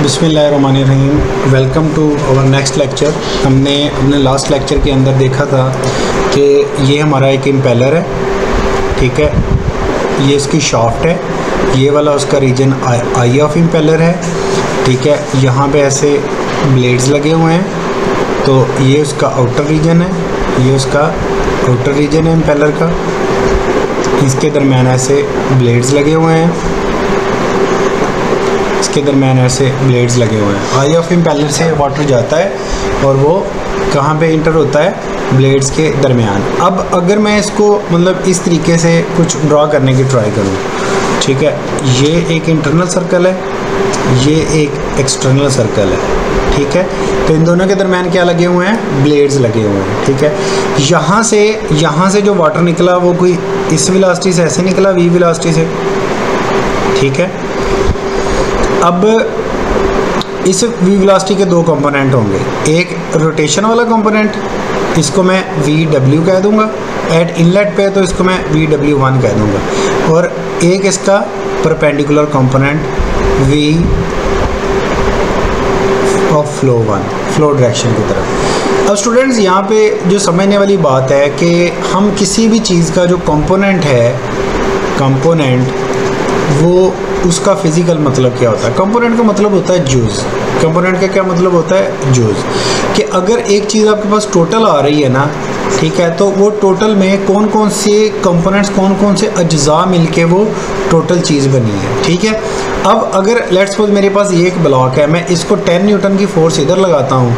बिस्मिल्लाहिर्रहमानिर्रहीम। Welcome to our next lecture. हमने अपने लास्ट लेक्चर के अंदर देखा था कि ये हमारा एक इम्पेलर है, ठीक है, ये इसकी शाफ्ट है, ये वाला उसका रीजन आई ऑफ इम्पेलर है, ठीक है। यहाँ पे ऐसे ब्लेड्स लगे हुए हैं, तो ये उसका आउटर रीजन है, ये उसका आउटर रीजन है इम्पेलर का। इसके दरम्यान ऐसे ब्लेड्स लगे हुए हैं, इसके दरम्यान ऐसे ब्लेड्स लगे हुए हैं। आई ऑफ इम्पेलर से वाटर जाता है और वो कहाँ पे इंटर होता है? ब्लेड्स के दरमियान। अब अगर मैं इसको मतलब इस तरीके से कुछ ड्रॉ करने की ट्राई करूँ, ठीक है, ये एक इंटरनल सर्कल है, ये एक एक्सटर्नल सर्कल है, ठीक है। तो इन दोनों के दरमियान क्या लगे हुए हैं? ब्लेड्स लगे हुए हैं, ठीक है। यहाँ से जो वाटर निकला वो कोई इस वेलोसिटी से ऐसे निकला, वी वेलोसिटी से, ठीक है। अब इस वी वेलोसिटी के दो कंपोनेंट होंगे, एक रोटेशन वाला कंपोनेंट, इसको मैं वी डब्ल्यू कह दूंगा एट इनलेट पे, तो इसको मैं वी डब्ल्यू वन कह दूंगा, और एक इसका perpendicular component we of flow one, flow direction की तरफ। अब स्टूडेंट्स यहाँ पे जो समझने वाली बात है कि हम किसी भी चीज़ का जो कंपोनेंट है, कंपोनेंट, वो उसका फिज़िकल मतलब क्या होता है? कंपोनेंट का मतलब होता है जूज़। कंपोनेंट का क्या मतलब होता है? जूज़। कि अगर एक चीज़ आपके पास टोटल आ रही है ना, ठीक है, तो वो टोटल में कौन कौन से कंपोनेंट्स, कौन कौन से अज्जा मिलके वो टोटल चीज़ बनी है, ठीक है। अब अगर लेट्स सपोज मेरे पास ये एक ब्लॉक है, मैं इसको 10 न्यूटन की फोर्स इधर लगाता हूँ,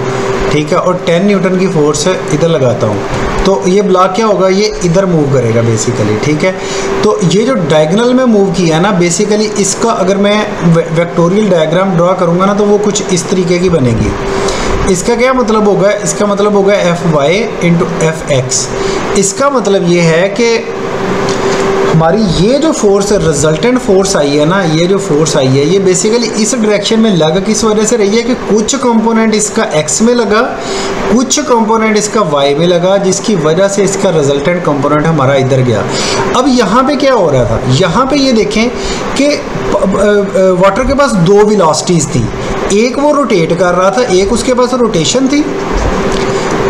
ठीक है, और 10 न्यूटन की फोर्स इधर लगाता हूँ, तो ये ब्लॉक क्या होगा? ये इधर मूव करेगा बेसिकली, ठीक है। तो ये जो डायगोनल में मूव किया है ना, बेसिकली इसका अगर मैं वेक्टोरियल डायग्राम ड्रॉ करूँगा ना, तो वो कुछ इस तरीके की बनेगी। इसका क्या मतलब होगा? इसका मतलब होगा F Y into F X. इसका मतलब ये है कि हमारी ये जो फोर्स है, रिजल्टेंट फोर्स आई है ना, ये जो फोर्स आई है, ये बेसिकली इस डायरेक्शन में लग किस वजह से रही है कि कुछ कंपोनेंट इसका एक्स में लगा, कुछ कंपोनेंट इसका वाई में लगा, जिसकी वजह से इसका रिजल्टेंट कंपोनेंट हमारा इधर गया। अब यहाँ पे क्या हो रहा था? यहाँ पे ये देखें कि वाटर के पास दो वेलोसिटीज़ थी, एक वो रोटेट कर रहा था, एक उसके पास रोटेशन थी,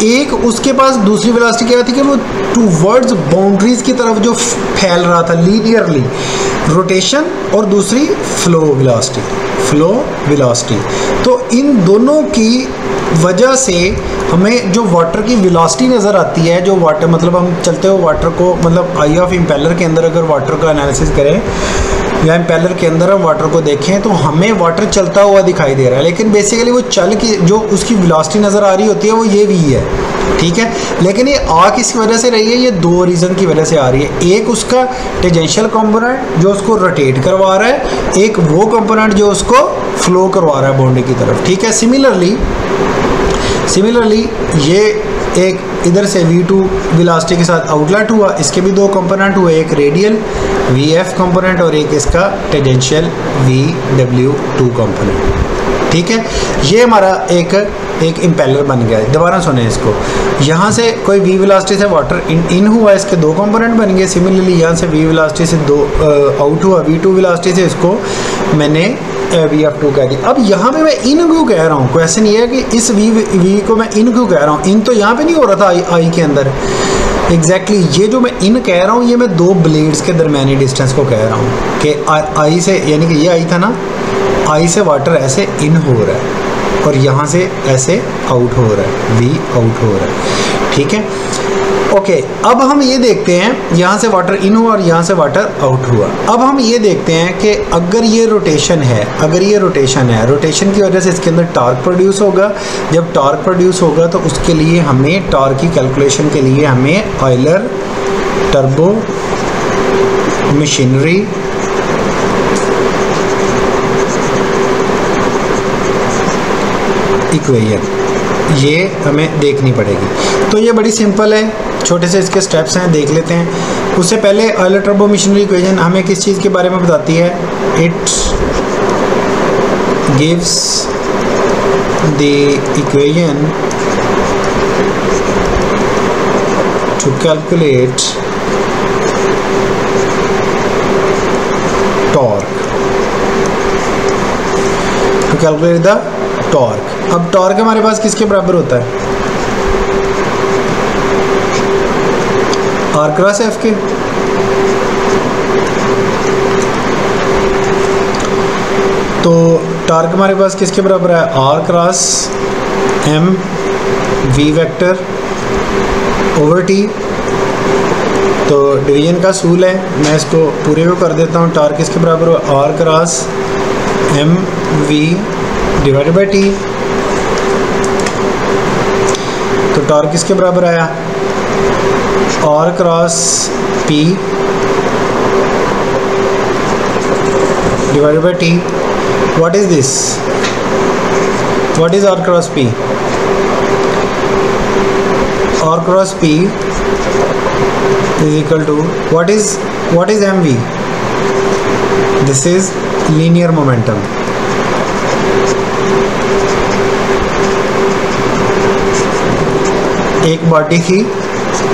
एक उसके पास दूसरी वेलोसिटी क्या थी कि वो टूवर्ड्स बाउंड्रीज की तरफ जो फैल रहा था लीनियरली, रोटेशन, और दूसरी फ्लो वेलोसिटी, फ्लो वेलोसिटी। तो इन दोनों की वजह से हमें जो वाटर की वेलोसिटी नज़र आती है, जो वाटर मतलब हम चलते हुए वाटर को, मतलब आई ऑफ इम्पेलर के अंदर अगर वाटर का एनालिसिस करें या इम्पेलर के अंदर हम वाटर को देखें, तो हमें वाटर चलता हुआ दिखाई दे रहा है, लेकिन बेसिकली वो चल की जो उसकी वेलोसिटी नज़र आ रही होती है वो ये वी है, ठीक है। लेकिन ये आ किस वजह से रही है? ये दो रीज़न की वजह से आ रही है। एक उसका टेंजेंशियल कंपोनेंट जो उसको रोटेट करवा रहा है, एक वो कंपोनेंट जो उसको फ्लो करवा रहा है बाउंड्री की तरफ, ठीक है। सिमिलरली ये एक इधर से V2 वेलोसिटी के साथ आउटलेट हुआ, इसके भी दो कंपोनेंट हुए, एक रेडियल VF कंपोनेंट और एक इसका टेंजेंशियल VW2 कंपोनेंट, ठीक है। ये हमारा एक इम्पेलर बन गया है। दोबारा सुने इसको, यहाँ से कोई V वेलोसिटी से वाटर इन हुआ, इसके दो कंपोनेंट बन गए। सिमिलरली यहाँ से V वेलोसिटी से दो आउट हुआ, V2 वेलोसिटी से इसको मैंने VF2 कह दी। अब यहाँ पे मैं इन क्यों कह रहा हूँ? क्वेश्चन ये है कि इस V को मैं इन क्यों कह रहा हूँ? इन तो यहाँ पे नहीं हो रहा था आई के अंदर। एग्जैक्टली ये जो मैं इन कह रहा हूँ, ये मैं दो ब्लेड्स के दरमियानी डिस्टेंस को कह रहा हूँ कि आई से, यानी कि ये आई था ना, आई से वाटर ऐसे इन हो रहा है और यहाँ से ऐसे आउट हो रहा है, V आउट हो रहा है, ठीक है। ओके, अब हम ये देखते हैं, यहाँ से वाटर इन हुआ और यहाँ से वाटर आउट हुआ। अब हम ये देखते हैं कि अगर ये रोटेशन है, रोटेशन की वजह से इसके अंदर टार्क प्रोड्यूस होगा। जब टार्क प्रोड्यूस होगा तो उसके लिए हमें टार्क की कैलकुलेशन के लिए हमें ऑयलर टर्बो मशीनरी इक्वेशन ये हमें देखनी पड़ेगी। तो ये बड़ी सिंपल है, छोटे से इसके स्टेप्स हैं, देख लेते हैं। उससे पहले ऑयलर टर्बो मशीनरी इक्वेशन हमें किस चीज़ के बारे में बताती है? It gives the equation two calculate torque. Calculate the torque. अब टॉर्क हमारे पास किसके बराबर होता है? आर क्रॉस एफ के। तो टॉर्क हमारे पास किसके बराबर है? R cross M V vector over T. तो डिवीजन का असूल है, मैं इसको पूरे को कर देता हूँ। टॉर्क किसके बराबर हो? R cross M V divided by T. तो टॉर्क किसके बराबर आया? R cross P divided by T. What is this? What is R cross P? R cross P is equal to what is mv? This is linear momentum. एक body थी,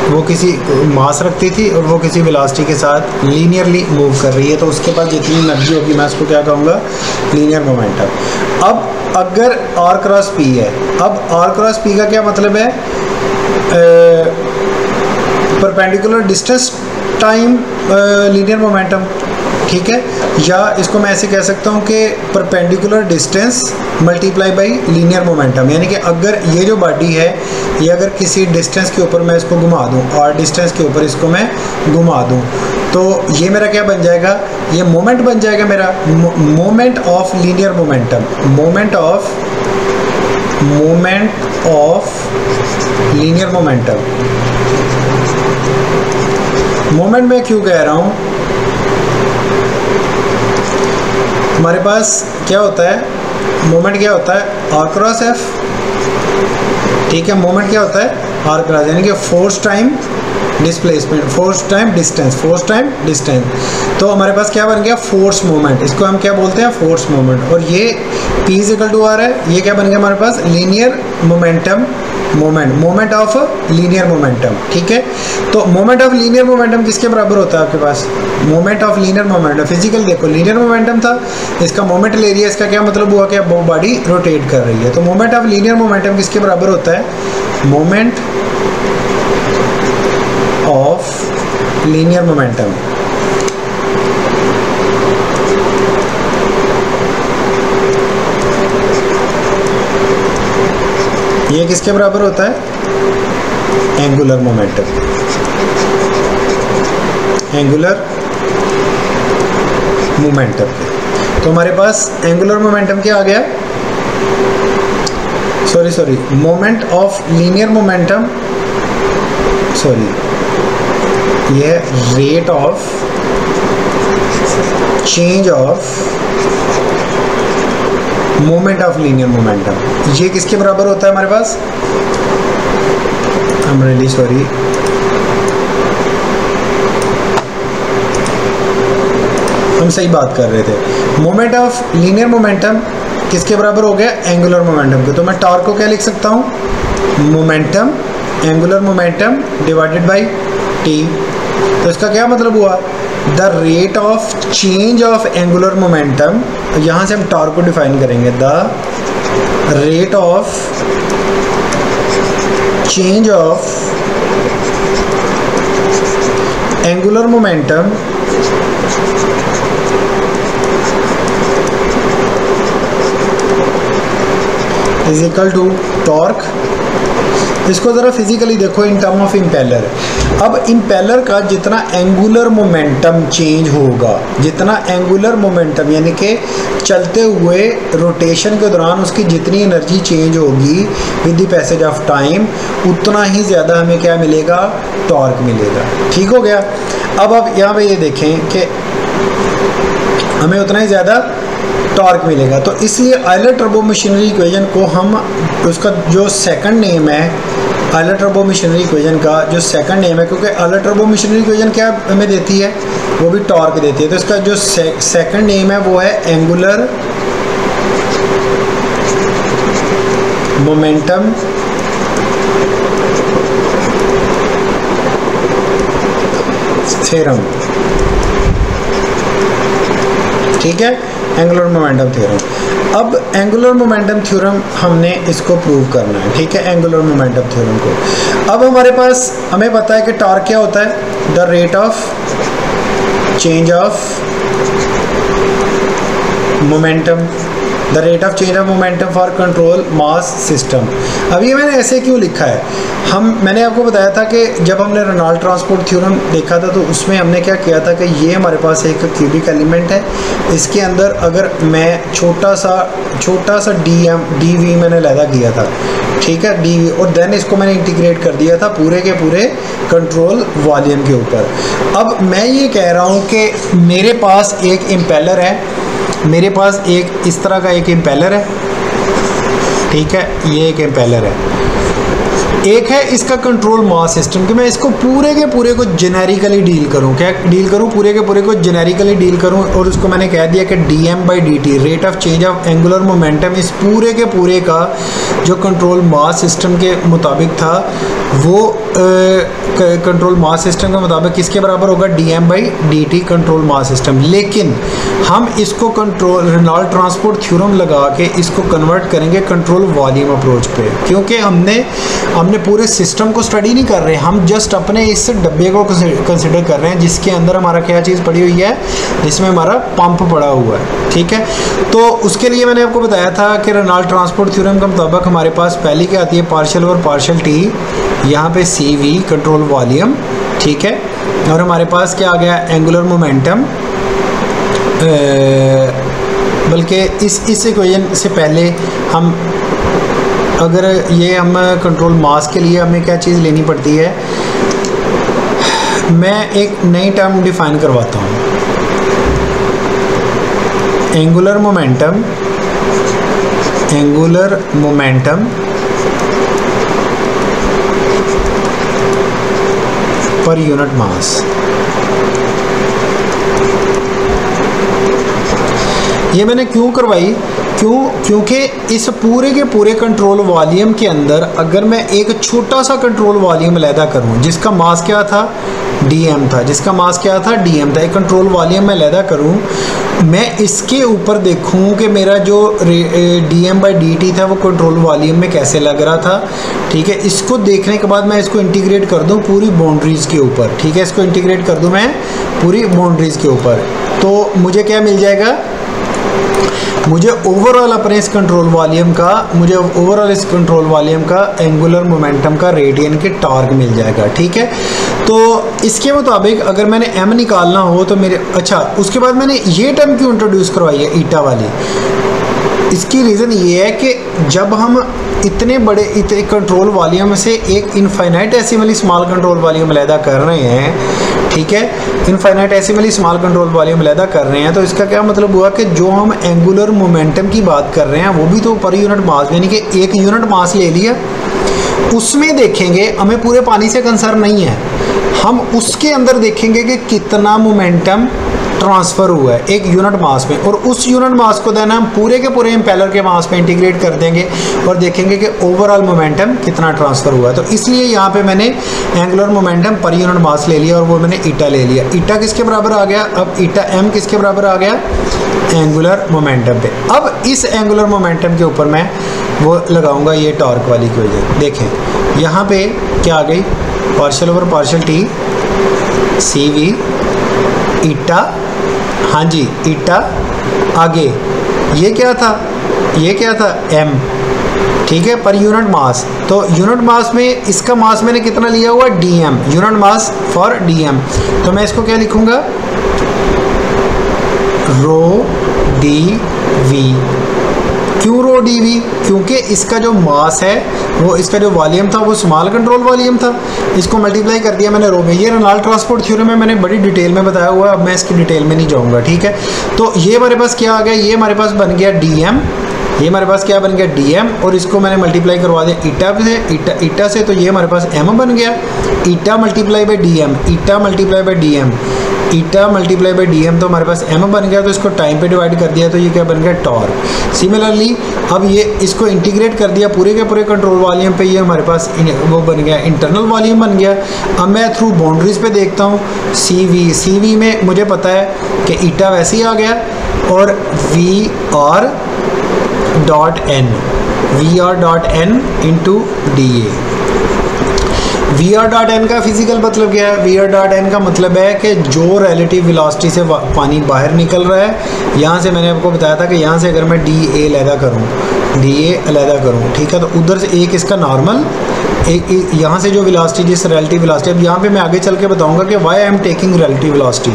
वो किसी मास रखती थी और वो किसी वेलोसिटी के साथ लीनियरली मूव कर रही है, तो उसके पास जितनी एनर्जी होगी मैं उसको क्या कहूँगा? Linear momentum. अब अगर आर क्रॉस पी है, अब आर क्रॉस पी का क्या मतलब है? Perpendicular distance time linear momentum, ठीक है। या इसको मैं ऐसे कह सकता हूँ कि perpendicular distance multiply by linear momentum, यानी कि अगर ये जो बॉडी है ये अगर किसी डिस्टेंस के ऊपर मैं इसको घुमा दूँ और डिस्टेंस के ऊपर इसको मैं घुमा दूँ, तो ये मेरा क्या बन जाएगा? ये मोमेंट बन जाएगा मेरा, moment of linear momentum, moment of linear momentum. Moment में क्यों कह रहा हूँ? हमारे पास क्या होता है? मोमेंट क्या होता है? आर क्रॉस एफ, ठीक है। मोमेंट क्या होता है? आर क्रॉस, यानी कि force time displacement, force time distance, force time distance. तो हमारे पास क्या बन गया? Force moment. इसको हम क्या बोलते हैं? Force moment. और ये P इक्वल टू आर है, ये क्या बन गया हमारे पास? Linear momentum, moment of linear momentum, ठीक है। तो मोमेंट ऑफ लीनियर मोमेंटम किसके बराबर होता है आपके पास? Moment of linear momentum. Physical देखो, लीनियर मोमेंटम था, इसका मोमेंट ले रही है, इसका क्या मतलब हुआ कि वो बॉडी रोटेट कर रही है। तो मोमेंट ऑफ लीनियर मोमेंटम किसके बराबर होता है? Moment of linear momentum. ये किसके बराबर होता है? Angular momentum, angular momentum. तो हमारे पास एंगुलर मोमेंटम क्या आ गया? Sorry, moment of linear momentum, sorry, ये rate of change of moment of linear momentum. ये किसके बराबर होता है हमारे पास? आई एम रियली सॉरी, हम सही बात कर रहे थे। मोमेंट ऑफ लीनियर मोमेंटम किसके बराबर हो गया? एंगुलर मोमेंटम के। तो मैं टॉर्क को क्या लिख सकता हूँ? Momentum, angular momentum divided by T. तो इसका क्या मतलब हुआ? The rate of change of angular momentum, यहाँ से हम टॉर्क को डिफाइन करेंगे, the rate of change of angular momentum is equal to torque. इसको ज़रा फिजिकली देखो इन टर्म ऑफ इम्पेलर। अब इम्पेलर का जितना एंगुलर मोमेंटम चेंज होगा, जितना एंगुलर मोमेंटम यानी कि चलते हुए रोटेशन के दौरान उसकी जितनी एनर्जी चेंज होगी with the passage of time, उतना ही ज़्यादा हमें क्या मिलेगा? टॉर्क मिलेगा। ठीक हो गया। अब आप यहाँ पे ये देखें कि हमें उतना ही ज़्यादा टॉर्क मिलेगा। तो इसलिए आयलर टर्बो मशीनरी इक्वेशन को हम, उसका जो सेकंड नेम है आयलर टर्बो मशीनरी इक्वेशन का जो सेकंड नेम है, क्योंकि आयलर टर्बो मशीनरी इक्वेशन क्या हमें देती है? वो भी टॉर्क देती है। तो इसका जो सेकंड नेम है वो है एंगुलर मोमेंटम थ्योरम। ठीक है। Angular momentum theorem. अब एंगुलर मोमेंटम थ्योरम हमने इसको प्रूव करना है, ठीक है, एंगुलर मोमेंटम थ्योरम को। अब हमारे पास हमें पता है कि टॉर्क क्या होता है, the rate of change of momentum, the rate of change of momentum for control mass system. अब ये मैंने ऐसे क्यों लिखा है, मैंने आपको बताया था कि जब हमने रेनॉल्ड ट्रांसपोर्ट थ्योरम देखा था तो उसमें हमने क्या किया था कि ये हमारे पास एक क्यूबिक एलिमेंट है, इसके अंदर अगर मैं छोटा सा डी वी मैंने लैदा किया था, ठीक है, डी वी, और देन इसको मैंने इंटीग्रेट कर दिया था पूरे के पूरे कंट्रोल वॉल्यूम के ऊपर। अब मैं ये कह रहा हूँ कि मेरे पास एक इम्पेलर है, मेरे पास एक इस तरह का एक इम्पेलर है, ठीक है, ये एक इम्पेलर है। एक है इसका कंट्रोल मास सिस्टम कि मैं इसको पूरे के पूरे को जेनेरिकली डील करूं, क्या डील करूं, पूरे के पूरे को जेनेरिकली डील करूं, और उसको मैंने कह दिया कि dm/dt rate of change of angular momentum इस पूरे के पूरे का जो कंट्रोल मास सिस्टम के मुताबिक था वो कंट्रोल मास सिस्टम के मुताबिक किसके बराबर होगा, dm/dt कंट्रोल मास सिस्टम। लेकिन हम इसको कंट्रोल रेनॉल्ड ट्रांसपोर्ट थ्योरम लगा के इसको कन्वर्ट करेंगे कंट्रोल वॉल्यूम अप्रोच पे, क्योंकि हमने पूरे सिस्टम को स्टडी नहीं कर रहे, हम जस्ट अपने इस डब्बे को कंसिडर कर रहे हैं जिसके अंदर हमारा क्या चीज़ पड़ी हुई है, जिसमें हमारा पंप पड़ा हुआ है, ठीक है। तो उसके लिए मैंने आपको बताया था कि रेनॉल्ड ट्रांसपोर्ट थ्योरम के मुताबिक हमारे पास पहली क्या आती है, पार्शियल और पार्शियल टी, यहाँ पे सी वी कंट्रोल वॉल्यूम, ठीक है, और हमारे पास क्या आ गया, एंगुलर मोमेंटम। बल्कि इस इक्वेशन से पहले हम अगर ये हम कंट्रोल मास के लिए हमें क्या चीज़ लेनी पड़ती है, मैं एक नई टर्म डिफाइन करवाता हूँ, angular momentum, angular momentum per unit mass. ये मैंने क्यों करवाई, क्योंकि इस पूरे के पूरे कंट्रोल वॉल्यूम के अंदर अगर मैं एक छोटा सा कंट्रोल वॉल्यूम अलहदा करूं जिसका मास क्या था, dm था, जिसका मास क्या था, dm था, एक कंट्रोल वॉल्यूम मैं अलहदा करूं, मैं इसके ऊपर देखूं कि मेरा जो dm/dt था वो कंट्रोल वॉल्यूम में कैसे लग रहा था, ठीक है। इसको देखने के बाद मैं इसको इंटीग्रेट कर दूं पूरी बाउंड्रीज़ के ऊपर, ठीक है, इसको इंटीग्रेट कर दूं मैं पूरी बाउंड्रीज़ के ऊपर, तो मुझे क्या मिल जाएगा, मुझे ओवरऑल अपने इस कंट्रोल वॉल्यूम का एंगुलर मोमेंटम का रेडियन के टॉर्क मिल जाएगा, ठीक है। तो इसके मुताबिक अगर मैंने m निकालना हो तो मेरे, अच्छा उसके बाद मैंने ये टर्म क्यों इंट्रोड्यूस करवाई है ईटा वाली, इसकी रीज़न ये है कि जब हम इतने कंट्रोल वॉल्यूम से एक इनफाइनाइटेसिमली स्मॉल कंट्रोल वॉल्यूम अलहदा कर रहे हैं, ठीक है, इनफाइनाइटेसिमली स्मॉल कंट्रोल वॉल्यूम अलहदा कर रहे हैं, तो इसका क्या मतलब हुआ कि जो हम एंगुलर मोमेंटम की बात कर रहे हैं वो भी तो पर यूनिट मास, यानी कि एक यूनिट मास ले लिया, उसमें देखेंगे हमें पूरे पानी से कंसर्न नहीं है, हम उसके अंदर देखेंगे कि कितना मोमेंटम ट्रांसफ़र हुआ है एक यूनिट मास में, और उस यूनिट मास को देना हम पूरे के पूरे इम्पेलर के मास में इंटीग्रेट कर देंगे और देखेंगे कि ओवरऑल मोमेंटम कितना ट्रांसफ़र हुआ है। तो इसलिए यहाँ पे मैंने angular momentum per unit mass ले लिया और वो मैंने ईटा ले लिया। ईटा किसके बराबर आ गया, अब ईटा m किसके बराबर आ गया, एंगुलर मोमेंटम पे। अब इस एंगुलर मोमेंटम के ऊपर मैं वो लगाऊंगा ये टॉर्क वाली इक्वेशन। देखें यहाँ पे क्या आ गई, partial over partial T C V eta, हाँ जी ईटा, आगे ये क्या था, ये क्या था m, ठीक है, पर यूनिट मास। तो यूनिट मास में इसका मास मैंने कितना लिया हुआ, dm, unit mass for dm। तो मैं इसको क्या लिखूंगा, रो डी वी। क्यों रो डी वी, क्योंकि इसका जो मास है वो, इसका जो वॉल्यूम था वो स्मॉल कंट्रोल वॉल्यूम था, इसको मल्टीप्लाई कर दिया मैंने रो में। ये रेनॉल्ड ट्रांसपोर्ट थ्योरम में मैंने बड़ी डिटेल में बताया हुआ है, अब मैं इसकी डिटेल में नहीं जाऊंगा, ठीक है। तो ये हमारे पास क्या आ गया, ये हमारे पास बन गया dm, ये हमारे पास क्या बन गया dm, और इसको मैंने मल्टीप्लाई करवा दिया ईटा से, तो ये हमारे पास m बन गया, eta multiply by dm, eta multiply by dm, eta multiply by dm, तो हमारे पास m बन गया, तो इसको टाइम पे डिवाइड कर दिया, तो ये क्या बन गया, टॉर्क। सिमिलरली अब ये इसको इंटीग्रेट कर दिया पूरे के पूरे कंट्रोल वॉल्यूम पे, ये हमारे पास वो बन गया, इंटरनल वॉल्यूम बन गया। अब मैं थ्रू बाउंड्रीज पे देखता हूँ, सी वी में मुझे पता है कि ईटा वैसे ही आ गया, और V R dot N into D A. V R dot N का फिजिकल मतलब क्या है? वी आर डॉट एन का मतलब है कि जो रिलेटिव वेलोसिटी से पानी बाहर निकल रहा है, यहाँ से मैंने आपको बताया था कि यहाँ से अगर मैं डी ए अलहदा करूँ, ठीक है, तो उधर से एक इसका नॉर्मल, एक यहाँ से जो वेलोसिटी, जिस रिलेटिव वेलोसिटी, अब यहाँ पे मैं आगे चल के बताऊँगा कि why I am taking relative velocity.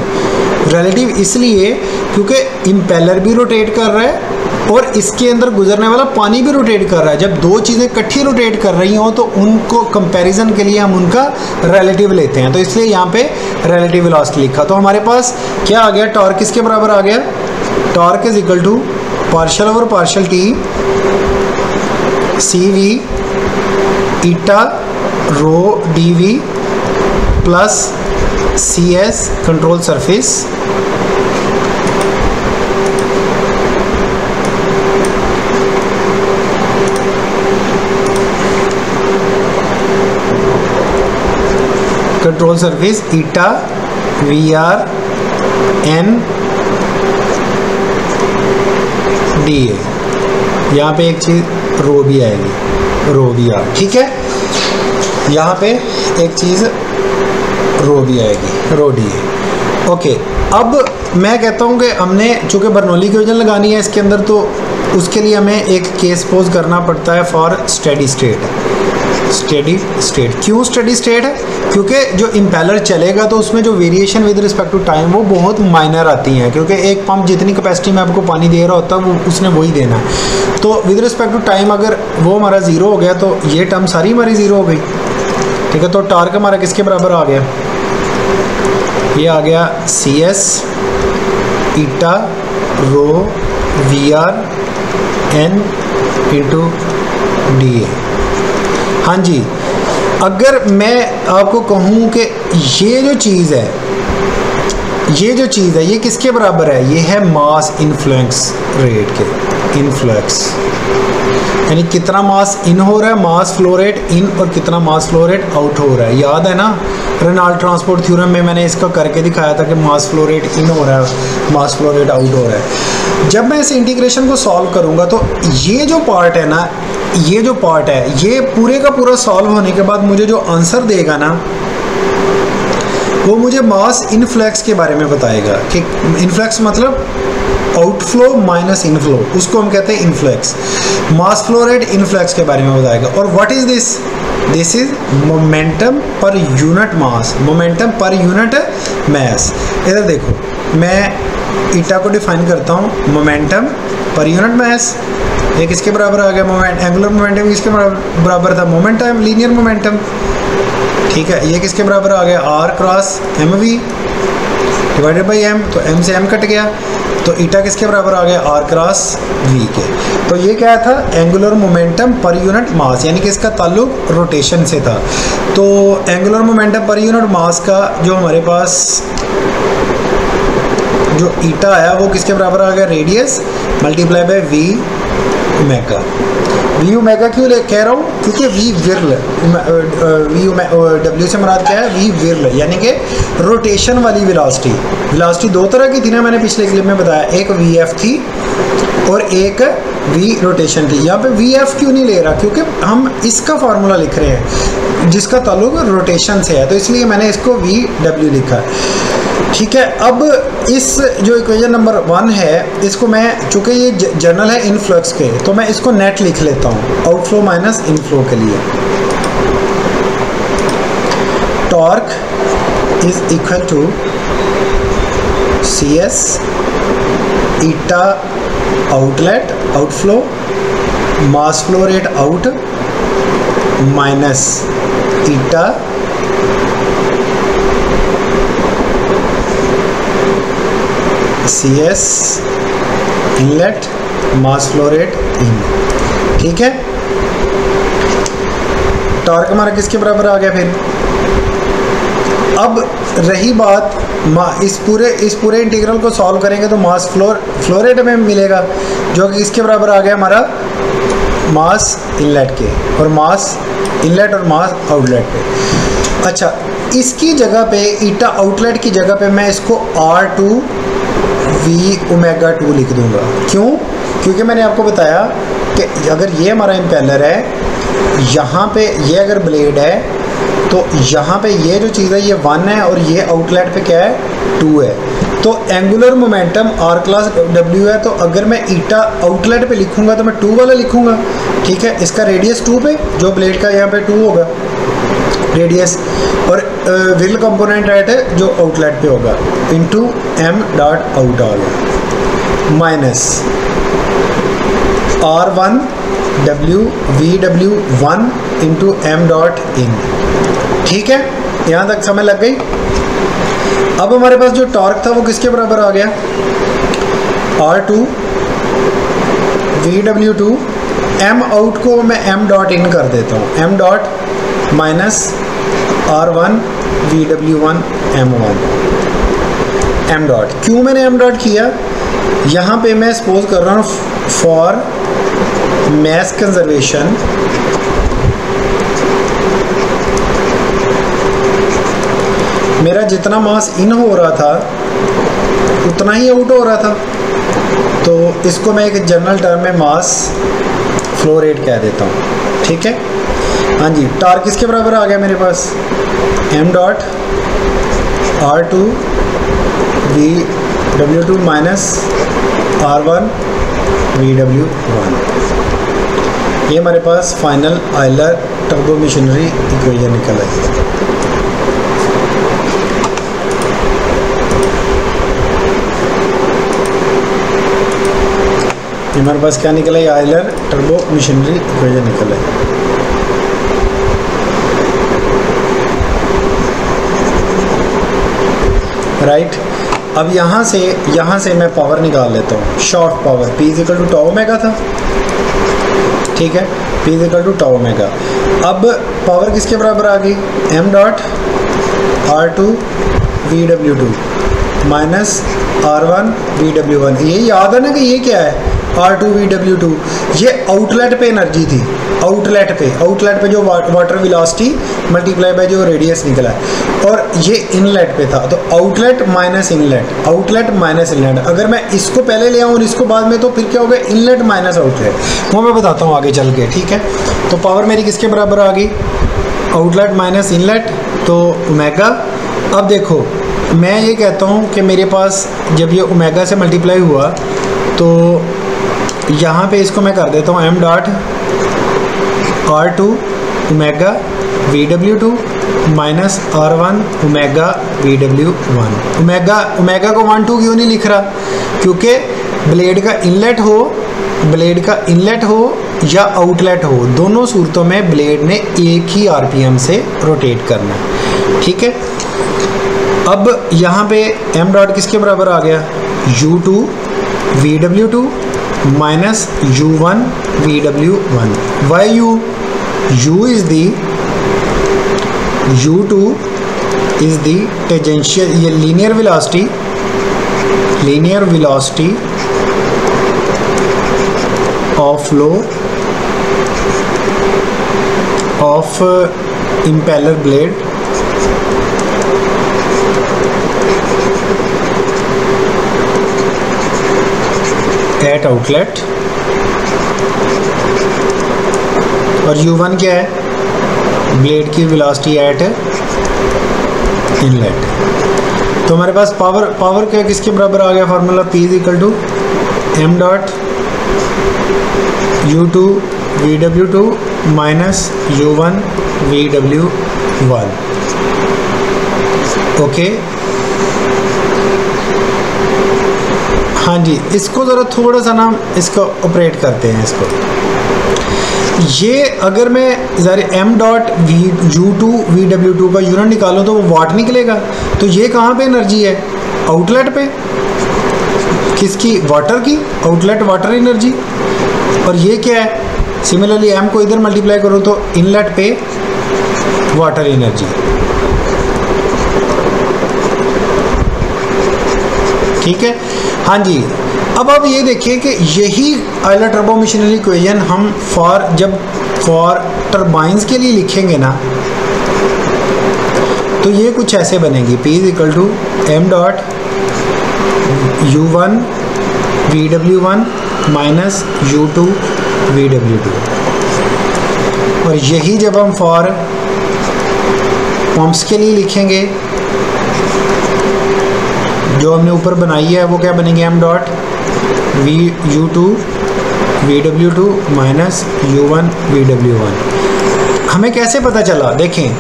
Relative इसलिए क्योंकि इम्पेलर भी रोटेट कर रहा है और इसके अंदर गुजरने वाला पानी भी रोटेट कर रहा है। जब दो चीज़ें इकट्ठी रोटेट कर रही हों तो उनको कंपैरिजन के लिए हम उनका रिलेटिव लेते हैं, तो इसलिए यहाँ पे रिलेटिव वेलोसिटी लिखा। तो हमारे पास क्या आ गया? टॉर्क किसके बराबर आ गया? Torque is equal to partial over partial T C V eta rho D V plus C S control surface control surface eta V R N D A. यहाँ पे एक चीज़ रो भी आएगी, रो भी आर, ठीक है, यहाँ पे एक चीज़ रो भी आएगी, रो डी ए। ओके, अब मैं कहता हूँ कि हमने चूँकि बर्नौली की इक्वेशन लगानी है इसके अंदर, तो उसके लिए हमें एक केस पोज करना पड़ता है फॉर स्टेडी स्टेट। क्यों स्टेडी स्टेट है? क्योंकि जो इम्पेलर चलेगा तो उसमें जो variation with respect to time वो बहुत माइनर आती हैं, क्योंकि एक पंप जितनी कैपेसिटी में आपको पानी दे रहा होता है वो उसने वही देना है। तो विद रिस्पेक्ट टू टाइम अगर वो हमारा ज़ीरो हो गया तो ये टर्म सारी हमारी ज़ीरो हो गई, ठीक है। तो टॉर्क हमारा किसके बराबर आ गया? ये आ गया C S eta rho V R N into D A. हाँ जी, अगर मैं आपको कहूँ कि ये जो चीज़ है ये किसके बराबर है? ये है मास इन्फ्लुएंस रेट के, इन्फ्लुएंस यानी कितना मास इन हो रहा है, मास फ्लो रेट इन, और कितना मास फ्लो रेट आउट हो रहा है। याद है ना, रेनॉल्ड ट्रांसपोर्ट थ्योरम में मैंने इसका करके दिखाया था कि मास फ्लो रेट इन हो रहा है, मास फ्लो रेट आउट हो रहा है। जब मैं इस इंटीग्रेशन को सॉल्व करूँगा तो ये जो पार्ट है ना, ये पूरे का पूरा सॉल्व होने के बाद मुझे जो आंसर देगा ना, वो मुझे मास इनफ्लक्स के बारे में बताएगा कि इनफ्लक्स मतलब आउटफ्लो माइनस इनफ्लो, उसको हम कहते हैं इनफ्लक्स। मास फ्लो रेट इनफ्लक्स के बारे में बताएगा। और what is this? This is momentum per unit mass, momentum per unit mass. इधर देखो, मैं ईटा को डिफाइन करता हूँ, मोमेंटम पर यूनिट मास। ये किसके बराबर आ गया? एंगुलर मोमेंटम किसके बराबर था? मोमेंटम, लीनियर मोमेंटम, ठीक है। ये किसके बराबर आ गया? R cross M V divided by M, तो एम से एम कट गया, तो ईटा किसके बराबर आ गया? आर क्रॉस वी के। तो ये क्या था? Angular momentum per unit mass, यानी कि इसका ताल्लुक रोटेशन से था। तो angular momentum per unit mass का जो हमारे पास जो ईटा आया वो किसके बराबर आ गया? Radius multiply by V omega. V omega क्यों कह रहा हूँ? क्योंकि वी विर्ल, डब्ल्यू से मुराद क्या है? वी विर्ल, यानी कि रोटेशन वाली वेलोसिटी दो तरह की थी ना, मैंने पिछले क्लिप में बताया, एक वी एफ थी और एक वी रोटेशन थी। यहाँ पे वी एफ क्यों नहीं ले रहा? क्योंकि हम इसका फार्मूला लिख रहे हैं जिसका ताल्लुक रोटेशन से है, तो इसलिए मैंने इसको वी डब्ल्यू लिखा है, ठीक है। अब इस जो इक्वेशन नंबर 1 है, इसको मैं, चूँकि ये जर्नल है इनफ्लक्स के, तो मैं इसको नेट लिख लेता हूँ आउटफ्लो माइनस इनफ्लो के लिए। Torque is equal to C S eta outlet outflow mass flow rate out minus eta C S inlet mass flow rate in, ठीक है। टॉर्क हमारा किसके बराबर आ गया? फिर अब रही बात, इस पूरे इंटीग्रल को सॉल्व करेंगे तो मास फ्लो रेट में मिलेगा, जो कि इसके बराबर आ गया हमारा मास इनलेट के, और मास इनलेट और मास आउटलेट पे। अच्छा, इसकी जगह पे ईटा आउटलेट की जगह पे मैं इसको R2 वी ओमेगा 2 लिख दूंगा। क्यों? क्योंकि मैंने आपको बताया कि अगर ये हमारा इम्पेलर है, यहाँ पे ये अगर ब्लेड है तो यहाँ पे ये जो चीज़ है ये 1 है और ये आउटलेट पे क्या है 2 है। तो angular momentum R class W है, तो अगर मैं ईटा आउटलेट पे लिखूंगा तो मैं 2 वाला लिखूंगा, ठीक है। इसका रेडियस 2 पे, जो ब्लेड का यहाँ पे 2 होगा रेडियस, और व्हील कंपोनेंट एट है जो आउटलेट पे होगा, इंटू एम डॉट आउट आ गया, minus R1 W V W 1 into M dot in. ठीक है, यहाँ तक समझ लग गई। अब हमारे पास जो टॉर्क था वो किसके बराबर आ गया, R2 VW2, एम आउट को मैं एम डॉट इन कर देता हूँ, M dot minus R1 VW1 M1 M dot. क्यों मैंने एम डॉट किया, यहाँ पे मैं सपोज कर रहा हूँ फॉर मास कंजर्वेशन मेरा जितना मास इन हो रहा था उतना ही आउट हो रहा था, तो इसको मैं एक जनरल टर्म में मास फ्लो रेट कह देता हूँ। ठीक है, हाँ जी। टॉर्क किसके बराबर आ गया मेरे पास, M dot R2 VW2 minus R1 VW1। ये हमारे पास final Euler turbo machinery equation निकल आई। हमारे पास क्या निकला है, आयलर टर्बो मशीनरी इक्वेशन निकला है। राइट, अब यहाँ से मैं पावर निकाल लेता हूँ, short power P equal to tau omega था। ठीक है, P equal to tau omega. अब पावर किसके बराबर आ गई, m dot R2 VW2 minus R1 VW1। ये याद है ना कि ये क्या है, R2 VW2, ये आउटलेट पे एनर्जी थी, आउटलेट पे जो वाटर वेलोसिटी मल्टीप्लाई बाय जो रेडियस निकला है, और ये इनलेट पे था, तो आउटलेट माइनस इनलेट। अगर मैं इसको पहले ले आऊँ और इसको बाद में, तो फिर क्या होगा, इनलेट माइनस आउटलेट, वो मैं बताता हूँ आगे चल के। ठीक है, तो पावर मेरी किसके बराबर आ गई, आउटलेट माइनस इनलेट, तो ओमेगा। अब देखो मैं ये कहता हूँ कि मेरे पास जब ये ओमेगा से मल्टीप्लाई हुआ तो यहाँ पे इसको मैं कर देता हूँ m dot R2 omega VW2 minus R1 omega VW1। Omega को 1 2 क्यों नहीं लिख रहा, क्योंकि ब्लेड का इनलेट हो या आउटलेट हो, दोनों सूरतों में ब्लेड ने एक ही RPM से रोटेट करना है। ठीक है, अब यहाँ पे m डॉट किसके बराबर आ गया, U2 VW2 minus U1 VW1। Why U is the U2 is the tangential, ये linear velocity of flow of impeller blade at outlet, और U1 क्या है, ब्लेड की वेलोसिटी एट इनलेट। तो हमारे पास पावर क्या किसके बराबर आ गया, formula P is equal to m dot U2 VW2 minus U1 VW1। Okay, हाँ जी, इसको ज़रा थोड़ा सा ना इसको ऑपरेट करते हैं इसको। ये अगर मैं ज़रा m डॉट U2 VW2 का यूनिट निकालूँ तो वो वाट निकलेगा, तो ये कहाँ पे एनर्जी है, आउटलेट पे, किसकी, वाटर की, आउटलेट वाटर एनर्जी। और ये क्या है, सिमिलरली m को इधर मल्टीप्लाई करो तो इनलेट पे वाटर एनर्जी। ठीक है, हाँ जी। अब आप ये देखिए कि यही आयलर टर्बो मशीनरी इक्वेशन हम फॉर टर्बाइंस के लिए लिखेंगे ना, तो ये कुछ ऐसे बनेगी, P is equal to m dot U1 VW1 minus U2 VW2। और यही जब हम फॉर पंप्स के लिए लिखेंगे, जो हमने ऊपर बनाई है वो क्या बनेगी, m dot U2 VW2 minus U1 VW1। हमें कैसे पता चला, देखें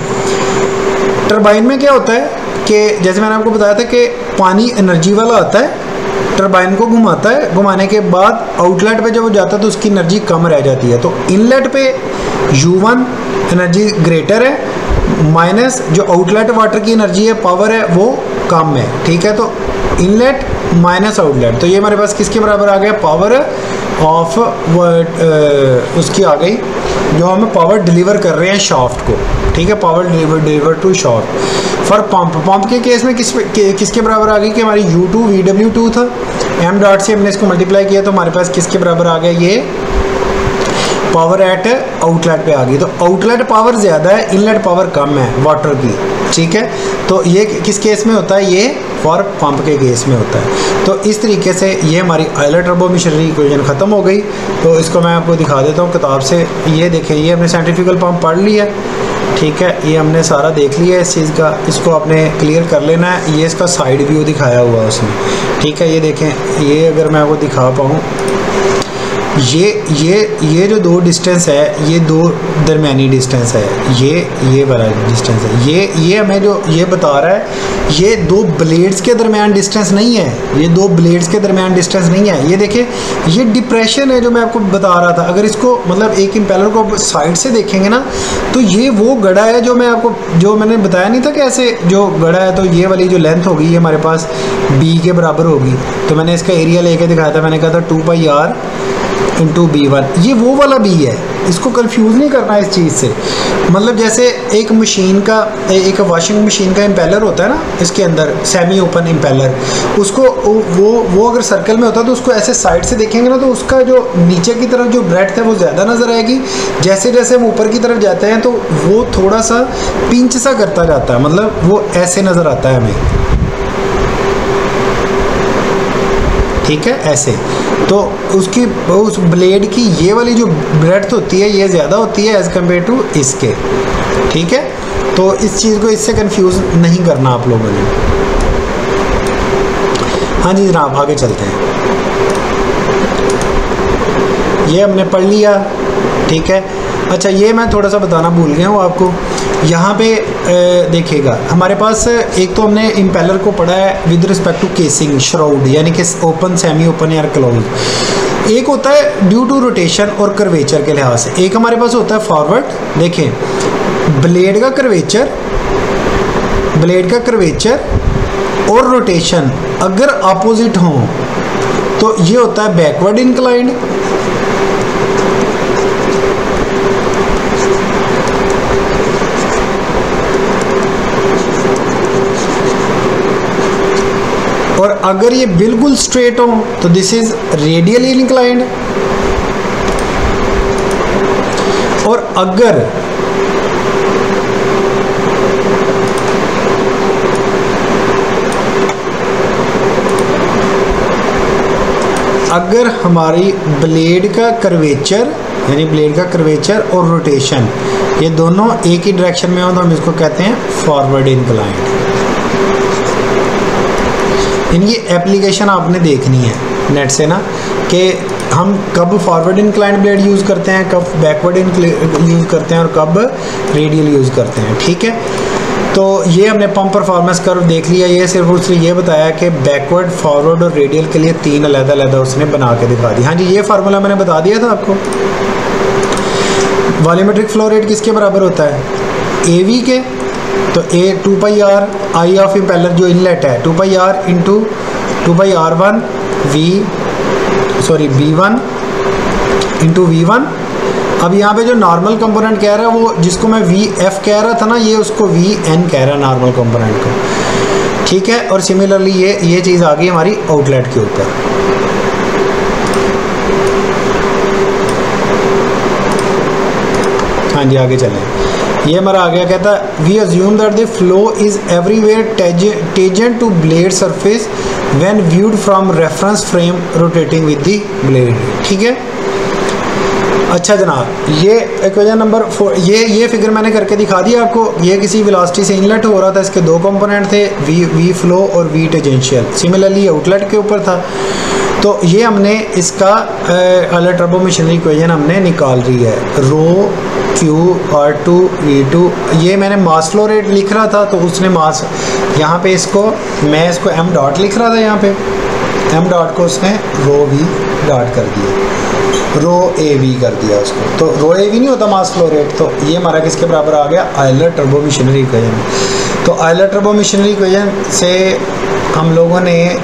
टरबाइन में क्या होता है कि जैसे मैंने आपको बताया था कि पानी एनर्जी वाला आता है, टरबाइन को घुमाता है, घुमाने के बाद आउटलेट पे जब वो जाता है तो उसकी एनर्जी कम रह जाती है। तो इनलेट पे U1 एनर्जी ग्रेटर है, माइनस जो आउटलेट वाटर की एनर्जी है, पावर है, वो कम है। ठीक है, तो इनलेट माइनस आउटलेट, तो ये हमारे पास किसके बराबर आ गया, पावर ऑफ उसकी आ गई जो हमें पावर डिलीवर कर रहे हैं शाफ्ट को। ठीक है, power deliver to shaft. For pump के केस में किसके बराबर आ गई कि हमारी U2 VW2 था, m डॉट से हमने इसको मल्टीप्लाई किया तो हमारे पास किसके बराबर आ गया, ये पावर एट आउटलेट पे आ गई। तो आउटलेट पावर ज़्यादा है, इनलेट पावर कम है वाटर की। ठीक है, तो ये किस केस में होता है, ये फॉर पंप के केस में होता है। तो इस तरीके से ये हमारी आयलर टर्बो मिशनरी इक्वेशन ख़त्म हो गई। तो इसको मैं आपको दिखा देता हूँ किताब से। ये देखें, ये हमने सेंट्रीफ्यूगल पंप पढ़ लिया। ठीक है, ये हमने सारा देख लिया इस चीज़ का, इसको आपने क्लियर कर लेना है। ये इसका साइड व्यू दिखाया हुआ है उसमें। ठीक है, ये देखें, ये अगर मैं आपको दिखा पाऊँ, ये जो दो डिस्टेंस है, ये दो दरमियानी डिस्टेंस है, ये वाला डिस्टेंस है। ये हमें जो ये बता रहा है, ये दो ब्लेड्स के दरमियान डिस्टेंस नहीं है, ये दो ब्लेड्स के दरमियान डिस्टेंस नहीं है। ये देखिए, ये डिप्रेशन है जो मैं आपको बता रहा था। अगर इसको मतलब एक इम्पेलर को साइड से देखेंगे ना, तो ये वो गड़ा है जो मैं आपको, जो मैंने बताया नहीं था कि ऐसे जो गड़ा है, तो ये वाली जो लेंथ होगी ये हमारे पास B के बराबर होगी। तो मैंने इसका एरिया लेके दिखाया था, मैंने कहा था 2πr इंटू B1, ये वो वाला B है। इसको कंफ्यूज नहीं करना इस चीज़ से। मतलब जैसे एक मशीन का, एक वॉशिंग मशीन का इम्पेलर होता है ना, इसके अंदर सेमी ओपन इम्पेलर, उसको वो अगर सर्कल में होता है तो उसको ऐसे साइड से देखेंगे ना, तो उसका जो नीचे की तरफ जो ब्रेड्थ है वो ज़्यादा नज़र आएगी। जैसे जैसे हम ऊपर की तरफ जाते हैं तो वो थोड़ा सा पिंच सा करता जाता है, मतलब वो ऐसे नज़र आता है हमें। ठीक है, ऐसे। तो उसकी उस ब्लेड की ये वाली जो ब्रेड्थ होती है ये ज़्यादा होती है एज़ कम्पेयर टू इसके। ठीक है, तो इस चीज़ को इससे कंफ्यूज नहीं करना आप लोगों ने। हाँ जी जनाब, आगे चलते हैं। ये हमने पढ़ लिया। ठीक है, अच्छा ये मैं थोड़ा सा बताना भूल गया हूँ आपको। यहाँ पे देखिएगा, हमारे पास एक तो हमने इम्पेलर को पढ़ा है with respect to casing, shroud, यानी कि ओपन, सेमी ओपन या क्लोज। एक होता है ड्यू टू रोटेशन और कर्वेचर के लिहाज से। एक हमारे पास होता है फॉरवर्ड। देखें, ब्लेड का कर्वेचर और रोटेशन अगर अपोजिट हों तो ये होता है बैकवर्ड इंक्लाइंड। और अगर ये बिल्कुल स्ट्रेट हो तो दिस इज रेडियली इंक्लाइंड। और अगर हमारी ब्लेड का कर्वेचर, यानी ब्लेड का कर्वेचर और रोटेशन ये दोनों एक ही डायरेक्शन में हो तो हम इसको कहते हैं फॉरवर्ड इंक्लाइंड। इनकी एप्लीकेशन आपने देखनी है नेट से ना, कि हम कब फॉरवर्ड इंक्लाइंड ब्लेड यूज़ करते हैं, कब बैकवर्ड यूज़ करते हैं और कब रेडियल यूज़ करते हैं। ठीक है, तो ये हमने पंप परफॉर्मेंस कर्व देख लिया। ये सिर्फ उसने ये बताया कि बैकवर्ड, फॉरवर्ड और रेडियल के लिए 3 अलग-अलग उसने बना के दिखा दी। हाँ जी, ये फार्मूला मैंने बता दिया था आपको। वॉल्यूमेट्रिक फ्लो रेट किसके बराबर होता है, AV के। तो A 2πr I of impeller जो इनलेट है 2πr into 2πr1 B1 into V1। अब यहाँ पे जो नॉर्मल कंपोनेंट कह रहा है वो, जिसको मैं VF कह रहा था ना, ये उसको VN कह रहा है नॉर्मल कंपोनेंट को। ठीक है, और सिमिलरली ये चीज़ आ गई हमारी आउटलेट के ऊपर। हाँ जी, आगे चलें। ये हमारा आ गया, कहता we assume that the flow is everywhere tangent to blade surface when viewed from reference frame rotating with the blade. ठीक है, अच्छा जनाब, ये इक्वेशन नंबर 4, ये फिगर मैंने करके दिखा दिया आपको। ये किसी वेलोसिटी से इनलेट हो रहा था, इसके दो कंपोनेंट थे, वी फ्लो और वी टेंजेंशियल। सिमिलरली आउटलेट के ऊपर था। तो ये हमने इसका आयलर टर्बो मशीनरी इक्वेशन हमने निकाल रही है, रो क्यू R2 V2। ये मैंने मास फ्लो रेट लिख रहा था, तो उसने मास यहाँ पे मैं इसको m डॉट लिख रहा था, यहाँ पे m डॉट को उसने रो v डॉट कर दिया, रो ए वी कर दिया उसको। तो रो ए वी नहीं होता मास फ्लो रेट, तो ये हमारा किसके बराबर आ गया, आयलर टर्बो मशीनरी इक्वेशन। तो आयलर टर्बो मशीनरी इक्वेशन से हम लोगों ने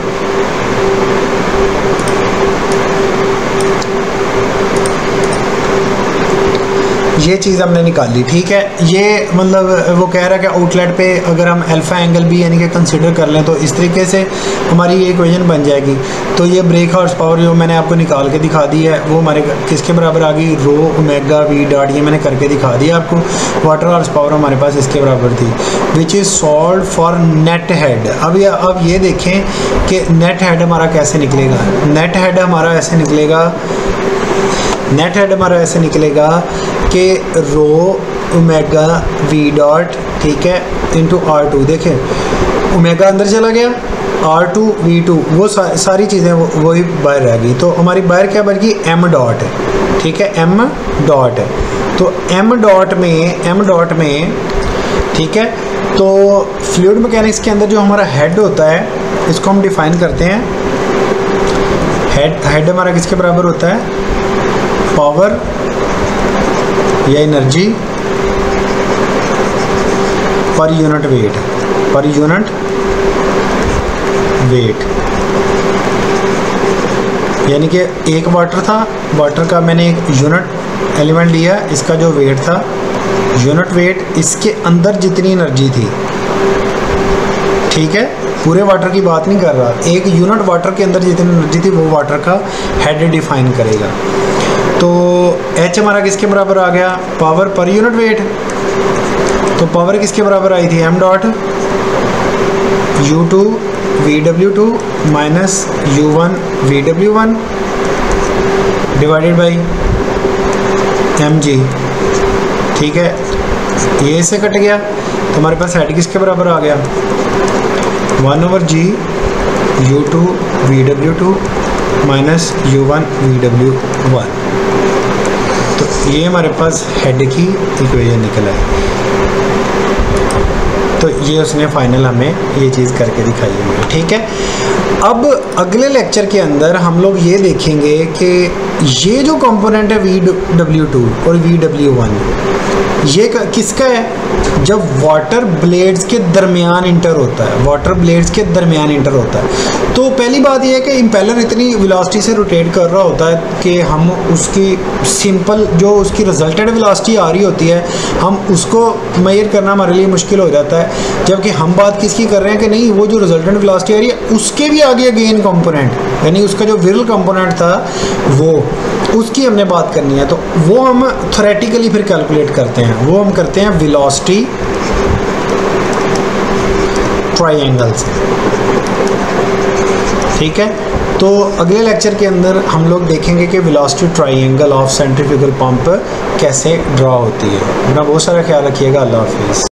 ये चीज़ हमने निकाली। ठीक है, ये मतलब वो कह रहा है कि आउटलेट पे अगर हम अल्फ़ा एंगल भी यानी कि कंसिडर कर लें तो इस तरीके से हमारी ये इक्वेशन बन जाएगी। तो ये ब्रेक हॉर्स पावर जो मैंने आपको निकाल के दिखा दी है वो हमारे किसके बराबर आ गई, रो ओमेगा वी डॉट, ये मैंने करके दिखा दिया आपको। वाटर हॉर्स पावर हमारे पास इसके बराबर थी, which is solve for net head. अब ये देखें कि नेट हेड हमारा कैसे निकलेगा। नेट हेड हमारा ऐसे निकलेगा कि रो ओमेगा वी डॉट, ठीक है, इंटू R2। देखें ओमेगा अंदर चला गया, R2 V2 वो सारी चीज़ें वही बाहर रह गई। तो हमारी बाहर क्या बन गई, m डॉट है। ठीक है, m डॉट है। तो m डॉट में ठीक है, तो फ्लूइड मैकेनिक्स के अंदर जो हमारा हेड होता है इसको हम डिफाइन करते हैं। हेड हमारा किसके बराबर होता है, पावर या एनर्जी पर यूनिट वेट। यानी कि एक वाटर था, वाटर का मैंने एक यूनिट एलिमेंट लिया, इसका जो वेट था यूनिट वेट, इसके अंदर जितनी एनर्जी थी। ठीक है, पूरे वाटर की बात नहीं कर रहा, एक यूनिट वाटर के अंदर जितनी एनर्जी थी वो वाटर का हेड डिफाइन करेगा। तो H हमारा किसके बराबर आ गया, पावर पर यूनिट वेट। तो पावर किसके बराबर आई थी, m dot U2 VW2 minus U1 VW1 divided by mg। ठीक है, ये से कट गया तो हमारे पास हेड किसके बराबर आ गया, 1/g U2 VW2 minus U1 VW1। तो ये हमारे पास हेड की इक्वेशन निकल आई। तो ये उसने फाइनल हमें ये चीज़ करके दिखाई है। ठीक है, अब अगले लेक्चर के अंदर हम लोग ये देखेंगे कि ये जो कंपोनेंट है VW2 और VW1 ये किसका है, जब वाटर ब्लेड्स के दरमियान इंटर होता है, तो पहली बात यह है कि इम्पेलर इतनी वेलोसिटी से रोटेट कर रहा होता है कि हम उसकी सिंपल जो उसकी रिजल्टेंट वेलोसिटी आ रही होती है हम उसको मेजर करना हमारे लिए मुश्किल हो जाता है। जबकि हम बात किसकी कर रहे हैं कि नहीं, वो जो रिजल्टेंट वेलोसिटी आ रही है उसके भी आगे गेन कंपोनेंट, यानी उसका जो विरल कंपोनेंट था वो, उसकी हमने बात करनी है। तो वो हम थ्योरेटिकली फिर कैलकुलेट करते हैं, वो हम करते हैं वेलोसिटी ट्रायंगल से। ठीक है, तो अगले लेक्चर के अंदर हम लोग देखेंगे कि velocity triangle of centrifugal pump कैसे ड्रा होती है। अपना बहुत सारा ख्याल रखिएगा। अल्लाह हाफिज़।